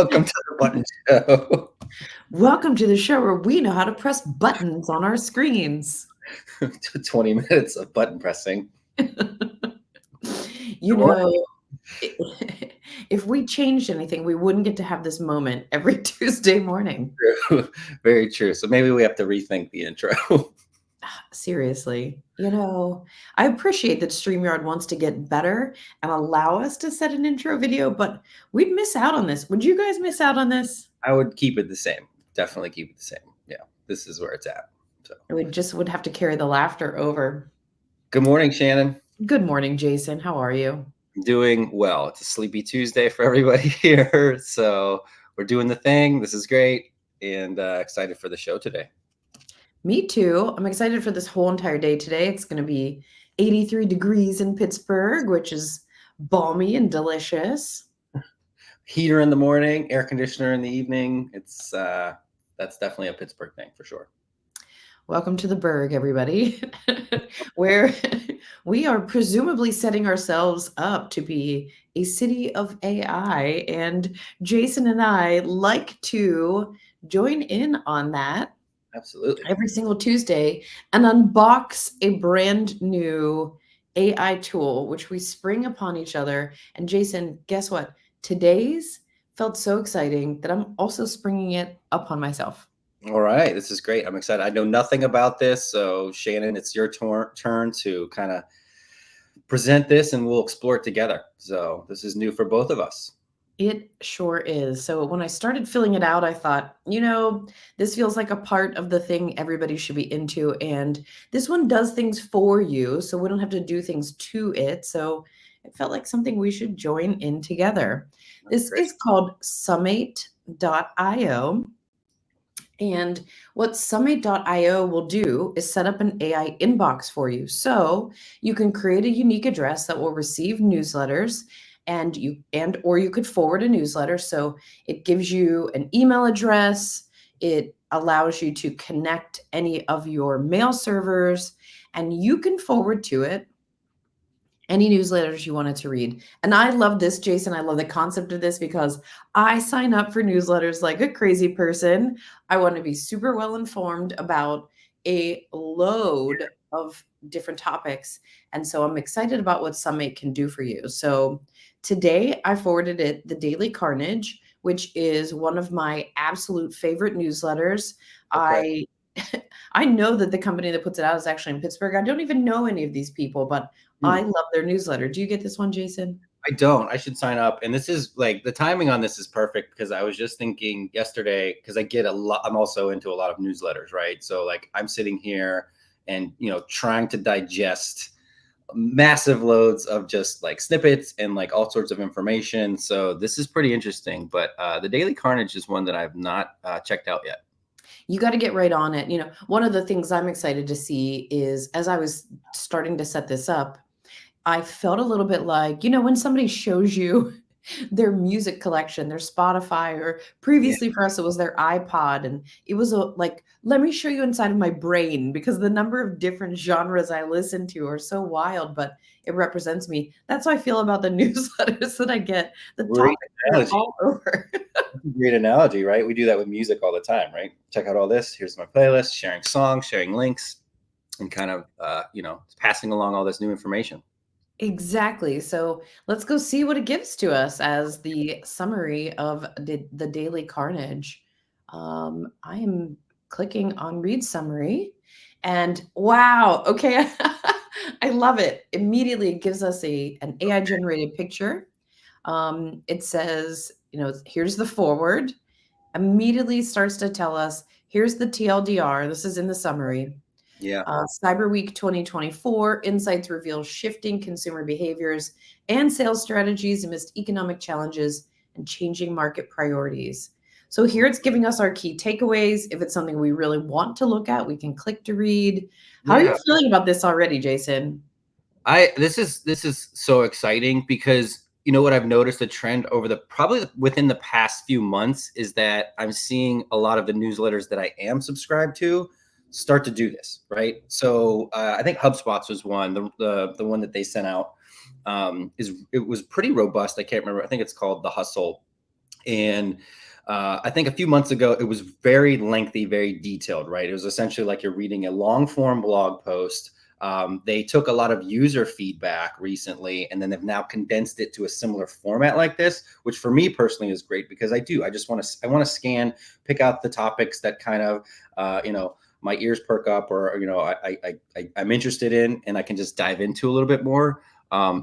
Welcome to the Button Show. Welcome to the show where we know how to press buttons on our screens. 20 minutes of button pressing. You know, if we changed anything, we wouldn't get to have this moment every Tuesday morning. True. Very true. So maybe we have to rethink the intro. Seriously, I appreciate that StreamYard wants to get better and allow us to set an intro video, but we'd miss out on this. Would you guys miss out on this? I would keep it the same. Definitely keep it the same. Yeah, this is where it's at. So, We just would have to carry the laughter over. good morning, Shannon. Good morning, Jason. How are you? I'm doing well. It's a sleepy Tuesday for everybody here. So we're doing the thing. This is great. And excited for the show today. Me too. I'm excited for this whole entire day today. It's going to be 83 degrees in Pittsburgh, which is balmy and delicious. Heater in the morning, air conditioner in the evening. It's that's definitely a Pittsburgh thing for sure. Welcome to the Berg, everybody, where we are presumably setting ourselves up to be a city of AI. And Jason and I like to join in on that. Absolutely. Every single Tuesday and unbox a brand new AI tool, which we spring upon each other. And Jason, guess what? Today's felt so exciting that I'm also springing it upon myself. All right. This is great. I'm excited. I know nothing about this. So, Shannon, it's your turn to kind of present this and we'll explore it together. So, this is new for both of us. It sure is. So when I started filling it out, I thought, this feels like a part of the thing everybody should be into. And this one does things for you, so we don't have to do things to it. So it felt like something we should join in together. This is called Summate.io. And what Summate.io will do is set up an AI inbox for you. So you can create a unique address that will receive newsletters or you could forward a newsletter. So it gives you an email address. It allows you to connect any of your mail servers, and you can forward to it any newsletters you wanted to read. And I love this, Jason. I love the concept of this because I sign up for newsletters like a crazy person. I want to be super well informed about a load of different topics. And so I'm excited about what Summate can do for you. So today I forwarded it the Daily Carnage, which is one of my absolute favorite newsletters. Okay. I know that the company that puts it out is actually in Pittsburgh. I don't even know any of these people, but I love their newsletter. Do you get this one, Jason? I don't. I should sign up. And this is like the timing on this is perfect because I was just thinking yesterday, because I get a lot, I'm also into a lot of newsletters, right? So like I'm sitting here and, trying to digest massive loads of just like snippets and like all sorts of information. So this is pretty interesting. But the Daily Carnage is one that I've not checked out yet. You got to get right on it. One of the things I'm excited to see is as I was starting to set this up, I felt a little bit like, when somebody shows you their music collection, their Spotify, or previously for us, it was their iPod. And it was like, let me show you inside of my brain because the number of different genres I listen to are so wild, but it represents me. That's how I feel about the newsletters that I get. The topics are all over. Great analogy, right? We do that with music all the time, right? Check out all this. Here's my playlist, sharing songs, sharing links, and kind of, passing along all this new information. Exactly. So let's go see what it gives to us as the summary of the Daily Carnage. I am clicking on read summary and wow. Okay. I love it. Immediately it gives us an AI generated picture. It says, here's the forward. Immediately starts to tell us, here's the TLDR. This is in the summary. Yeah. Cyber Week 2024 insights reveal shifting consumer behaviors and sales strategies amidst economic challenges and changing market priorities. So here it's giving us our key takeaways. If it's something we really want to look at, we can click to read. How are you feeling about this already, Jason? This is so exciting because what I've noticed a trend over probably within the past few months is that I'm seeing a lot of the newsletters that I am subscribed to start to do this, right? So I think HubSpot's was one, the one that they sent out it was pretty robust. I can't remember. I think it's called The Hustle. And I think a few months ago, it was very lengthy, very detailed, right? It was essentially like you're reading a long form blog post. They took a lot of user feedback recently, and then they've now condensed it to a similar format like this, which for me personally is great because I just want to scan, pick out the topics that kind of, my ears perk up, or I'm interested in, and I can just dive into a little bit more.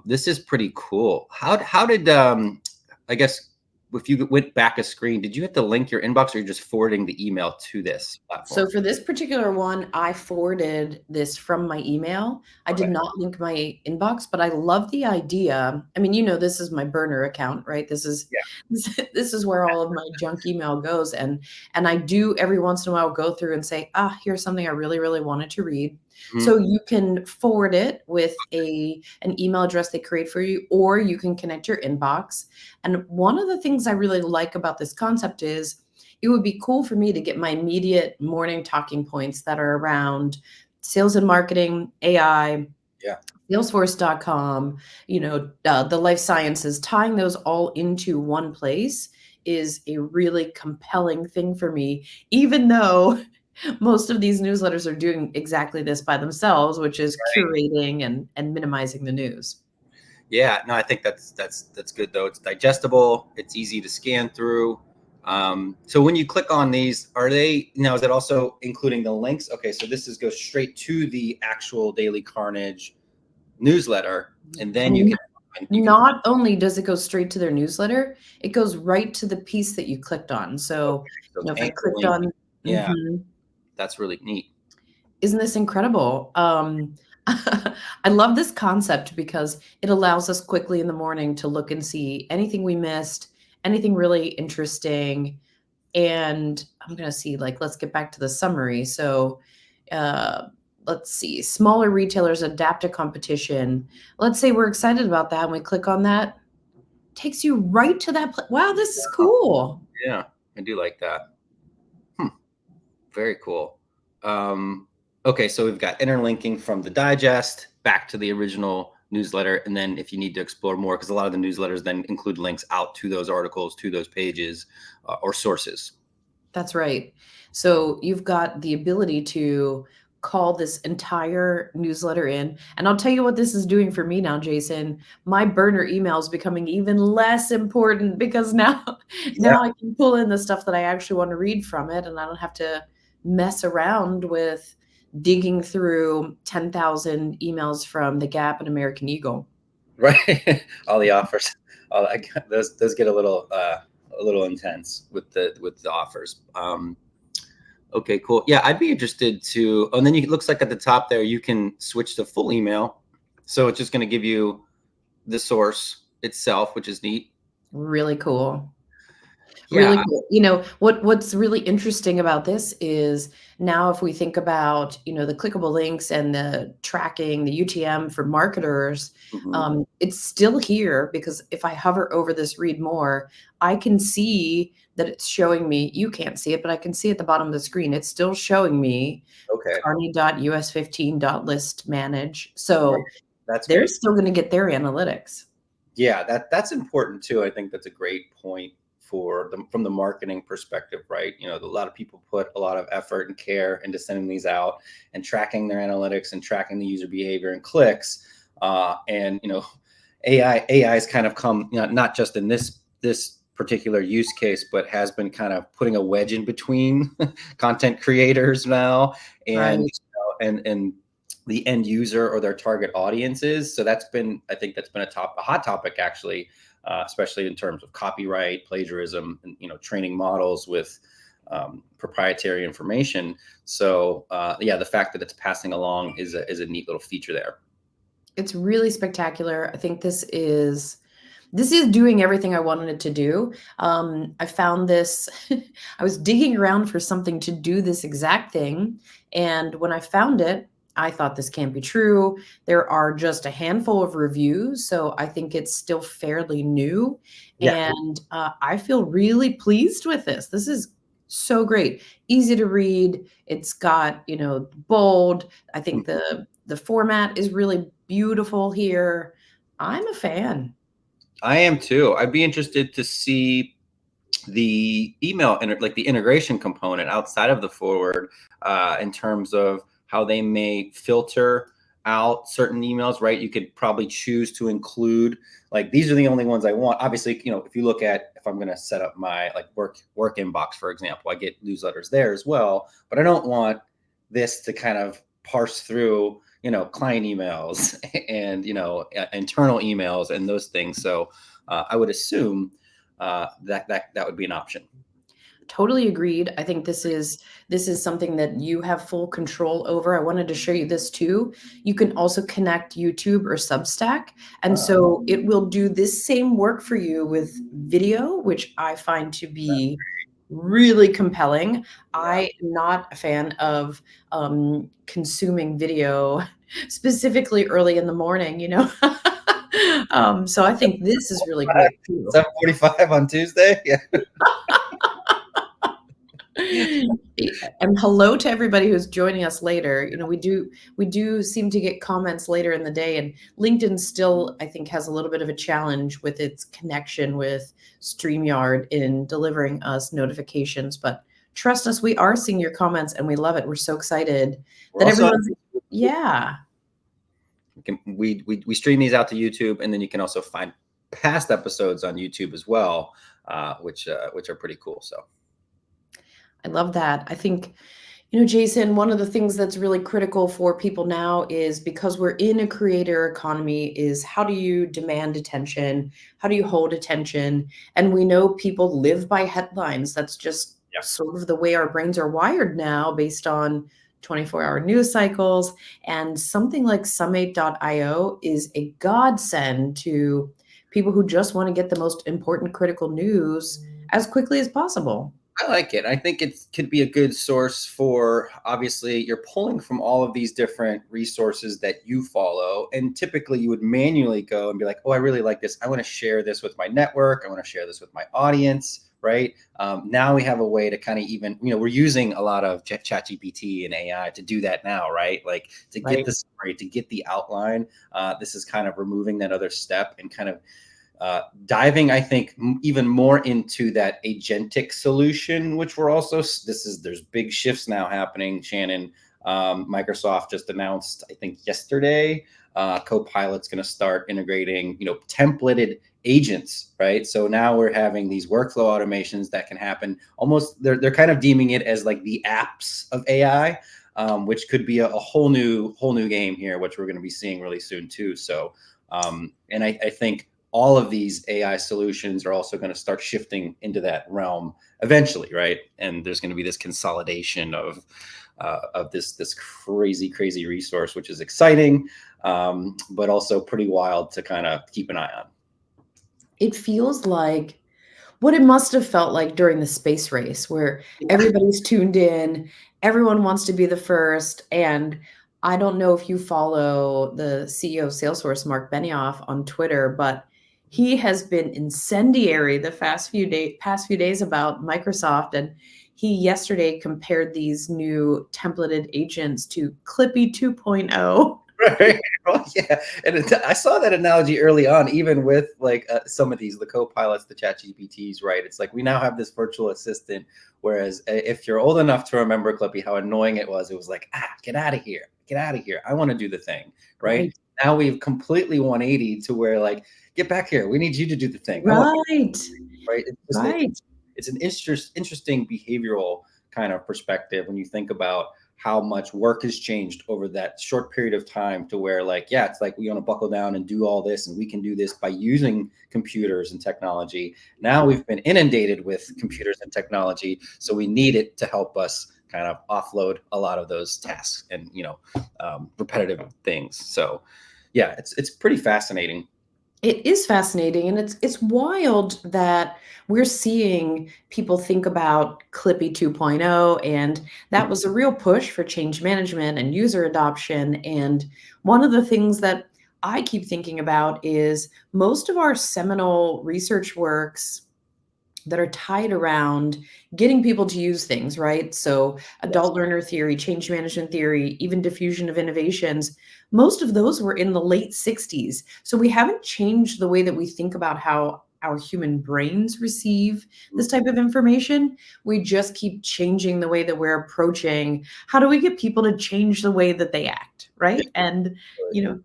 This is pretty cool. How did I guess if you went back a screen, did you have to link your inbox, or you're just forwarding the email to this So platform? for this particular one, I forwarded this from my email. I did Okay. not link my inbox, but I love the idea. I mean, you know, this is my burner account, right? This is Yeah. this is where all of my junk email goes, and I do every once in a while go through and say, ah, here's something I really, really wanted to read. So Mhm. you can forward it with an email address they create for you, or you can connect your inbox. And one of the things I really like about this concept is it would be cool for me to get my immediate morning talking points that are around sales and marketing, AI, Yeah. Salesforce.com, the life sciences, tying those all into one place is a really compelling thing for me, even though most of these newsletters are doing exactly this by themselves, which is curating and minimizing the news. Yeah, no, I think that's good though. It's digestible. It's easy to scan through. So when you click on these, are they now? Is it also including the links? Okay, so this is goes straight to the actual Daily Carnage newsletter, and then And you can find. not only does it go straight to their newsletter, it goes right to the piece that you clicked on. So, Okay, so it's if I anchor clicked link. on Yeah, mhm. that's really neat. Isn't this incredible? I love this concept because it allows us quickly in the morning to look and see anything we missed, anything really interesting. And I'm going to see, like, let's get back to the summary. So, uh, let's see, smaller retailers adapt to competition. Let's say we're excited about that and we click on that, takes you right to that. Wow, this is Oh, cool. yeah, I do like that. Hmm. Very cool. Um, okay, so we've got interlinking from the digest back to the original newsletter, and then if you need to explore more, because a lot of the newsletters then include links out to those articles, to those pages, or sources. That's right. So you've got the ability to call this entire newsletter in. And I'll tell you what this is doing for me now, Jason. My burner email is becoming even less important because now Yeah. now I can pull in the stuff that I actually want to read from it and I don't have to mess around with digging through 10,000 emails from The Gap and American Eagle. Right. All the offers. Those get a little intense with the offers. Okay, cool. Yeah, I'd be interested to. Oh, and then it looks like at the top there you can switch to full email, so it's just going to give you the source itself, which is neat. Really cool. Really Yeah. cool. What's really interesting about this is now if we think about, the clickable links and the tracking, the UTM for marketers, Mhm. it's still here because if I hover over this read more, I can see that it's showing me, you can't see it, but I can see at the bottom of the screen, it's still showing me Okay. carney.us15.list manage. Right. So That's they're great. still going to get their analytics. Yeah, that's important too. I think that's a great point for the from the marketing perspective, right? A lot of people put a lot of effort and care into sending these out and tracking their analytics and tracking the user behavior and clicks. And AI has kind of come, not just in this particular use case, but has been kind of putting a wedge in between content creators now and Right. and the end user or their target audiences. So I think that's been a hot topic actually, especially in terms of copyright, plagiarism, and training models with proprietary information. So yeah, the fact that it's passing along is a neat little feature there. It's really spectacular. I think this is doing everything I wanted it to do. I found this I was digging around for something to do this exact thing, and when I found it, I thought this can't be true. There are just a handful of reviews, so I think it's still fairly new, Yeah. and I feel really pleased with this. This is so great, easy to read. It's got bold. I think the format is really beautiful here. I'm a fan. I am too. I'd be interested to see. the email like the integration component outside of the forward, in terms of how they may filter out certain emails, right? You could probably choose to include, like, these are the only ones I want. Obviously, if you look at, if I'm going to set up my like work inbox, for example, I get newsletters there as well, but I don't want this to kind of parse through, client emails and, internal emails and those things. So I would assume that would be an option. Totally agreed. I think this is something that you have full control over. I wanted to show you this too. You can also connect YouTube or Substack, and so it will do this same work for you with video, which I find to be really compelling. I am not a fan of consuming video, specifically early in the morning. So I think this is really great too. 7:45 on Tuesday. Yeah. And hello to everybody who's joining us later. We do seem to get comments later in the day, and LinkedIn still, I think, has a little bit of a challenge with its connection with StreamYard in delivering us notifications. But trust us, we are seeing your comments and we love it. We're so excited that everyone's, yeah. We stream these out to YouTube, and then you can also find past episodes on YouTube as well, which are pretty cool. So I love that. I think, Jason, one of the things that's really critical for people now is, because we're in a creator economy, is how do you demand attention? How do you hold attention? And we know people live by headlines. That's just sort of the way our brains are wired now, based on 24-hour news cycles. And something like Summate.io is a godsend to people who just want to get the most important critical news as quickly as possible. I like it. I think it could be a good source for, obviously, you're pulling from all of these different resources that you follow. And typically you would manually go and be like, oh, I really like this. I want to share this with my network. I want to share this with my audience. Right. Now we have a way to kind of even, we're using a lot of ChatGPT and AI to do that now. Right. Like to get the summary, to get the outline. This is kind of removing that other step and kind of diving, I think, even more into that agentic solution, which there's big shifts now happening. Shannon, Microsoft just announced, I think yesterday, Copilot's going to start integrating, templated agents, right? So now we're having these workflow automations that can happen almost, they're kind of deeming it as like the apps of AI, which could be a whole new game here, which we're going to be seeing really soon too. So, and I think all of these AI solutions are also going to start shifting into that realm eventually, right? And there's going to be this consolidation of this crazy resource, which is exciting, but also pretty wild to kind of keep an eye on. It feels like what it must have felt like during the space race, where everybody's tuned in, everyone wants to be the first. And I don't know if you follow the CEO of Salesforce, Mark Benioff, on Twitter, but he has been incendiary the past few days about Microsoft. And he yesterday compared these new templated agents to Clippy 2.0. Right. Well, yeah. And I saw that analogy early on, even with like some of these, the Copilots, the ChatGPTs, right? It's like we now have this virtual assistant. Whereas if you're old enough to remember, Clippy, how annoying it was like, get out of here. Get out of here. I want to do the thing. Right. Now we've completely 180 to where, like, get back here. We need you to do the thing. Right. Right. It's an interesting behavioral kind of perspective when you think about how much work has changed over that short period of time, to where, like, yeah, it's like we want to buckle down and do all this, and we can do this by using computers and technology. Now we've been inundated with computers and technology, so we need it to help us kind of offload a lot of those tasks and, repetitive things. So yeah, it's pretty fascinating. It is fascinating, and it's wild that we're seeing people think about Clippy 2.0, and that was a real push for change management and user adoption. And one of the things that I keep thinking about is most of our seminal research works that are tied around getting people to use things, right? So adult learner theory, change management theory, even diffusion of innovations, most of those were in the late 60s. So we haven't changed the way that we think about how our human brains receive this type of information. We just keep changing the way that we're approaching. How do we get people to change the way that they act, right? And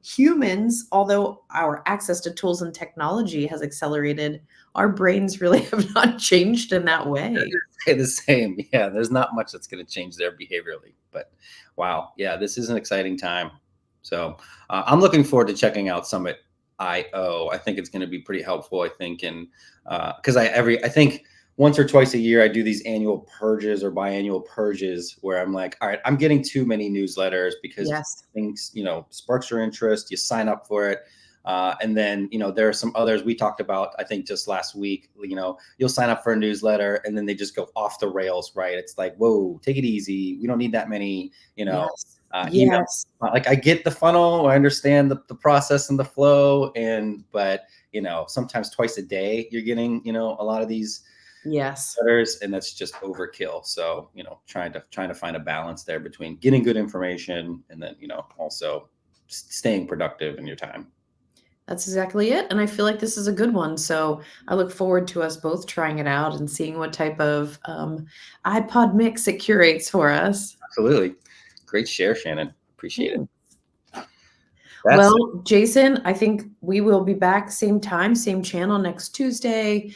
humans, although our access to tools and technology has accelerated, our brains really have not changed in that way. Stay the same. Yeah, there's not much that's going to change there behaviorally. But wow, yeah, this is an exciting time. So I'm looking forward to checking out Summit IO. I think it's going to be pretty helpful. I think, and because I think once or twice a year I do these annual purges or biannual purges where I'm like, all right, I'm getting too many newsletters because Yes. things sparks your interest. You sign up for it. And then, there are some others we talked about, I think just last week, you'll sign up for a newsletter and then they just go off the rails, right? It's like, whoa, take it easy. We don't need that many, Yes. emails. Yes. Like I get the funnel, I understand the process and the flow, but sometimes twice a day you're getting, a lot of these Yes. letters, and that's just overkill. So, trying to find a balance there between getting good information and then, also staying productive in your time. That's exactly it. And I feel like this is a good one. So I look forward to us both trying it out and seeing what type of iPod mix it curates for us. Absolutely. Great share, Shannon. Appreciate it. Thanks. That's it. Well, Jason, I think we will be back same time, same channel next Tuesday.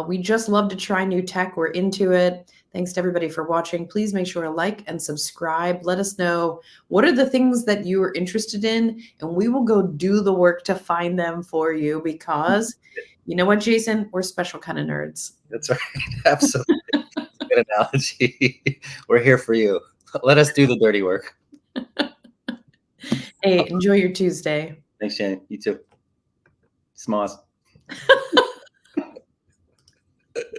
We just love to try new tech. We're into it. Thanks to everybody for watching. Please make sure to like and subscribe. Let us know what are the things that you are interested in, and we will go do the work to find them for you because you know what, Jason? We're special kind of nerds. That's right. Absolutely. Good analogy. We're here for you. Let us do the dirty work. Hey, enjoy your Tuesday. Thanks, Shannon. You too. Smoz.